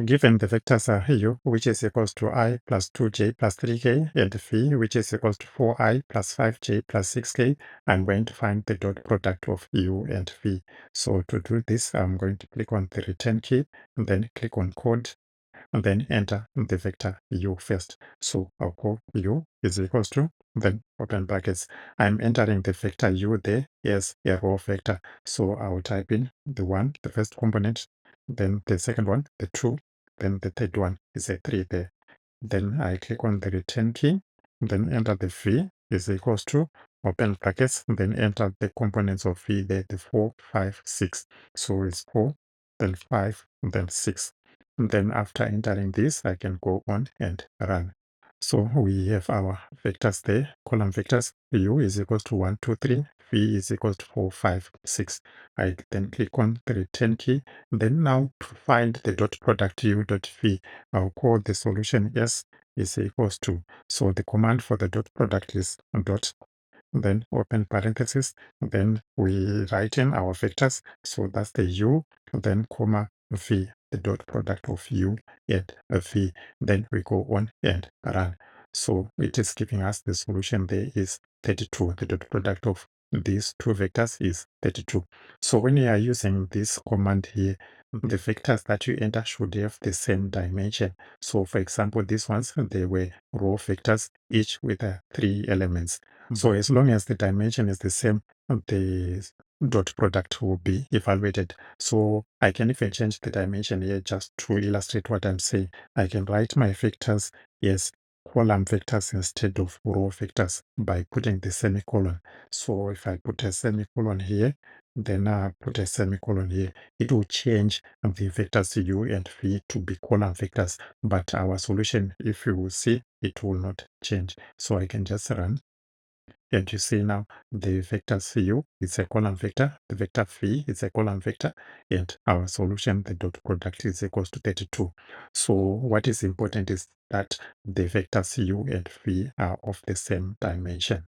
Given the vectors are u, which is equals to I plus 2j plus 3k, and v, which is equals to 4I plus 5j plus 6k, I'm going to find the dot product of u and v. So to do this, I'm going to click on the return key, and then click on code, and then enter the vector u first. So I'll call u is equals to, then open brackets. I'm entering the vector u there as a raw vector. So I'll type in the 1, the first component, then the second one, the 2, then the third one is a 3 there. Then I click on the return key, then enter the v is equals to, open brackets, then enter the components of v there, the 4, 5, 6. So it's 4, then 5, then 6. And then after entering this, I can go on and run. So we have our vectors there, column vectors. U is equals to 1, 2, 3. V is equals to 4, 5, 6. I then click on the return key. Then now to find the dot product u dot v, I'll call the solution S is equals to. So the command for the dot product is dot, then open parenthesis, then we write in our vectors. So that's the u, then comma v, the dot product of u and v. Then we go on and run. So it is giving us the solution there is 32. The dot product of these two vectors is 32. So when you are using this command here, the vectors that you enter should have the same dimension. So for example, these ones, they were row vectors, each with 3 elements. So as long as the dimension is the same, the dot product will be evaluated. So I can even change the dimension here just to illustrate what I'm saying. I can write my vectors as column vectors instead of row vectors by putting the semicolon. So if I put a semicolon here, then I put a semicolon here, it will change the vectors u and v to be column vectors. But our solution, if you will see, it will not change. So I can just run. And you see now the vector u is a column vector, the vector v is a column vector, and our solution, the dot product, is equals to 32. So what is important is that the vectors u and v are of the same dimension.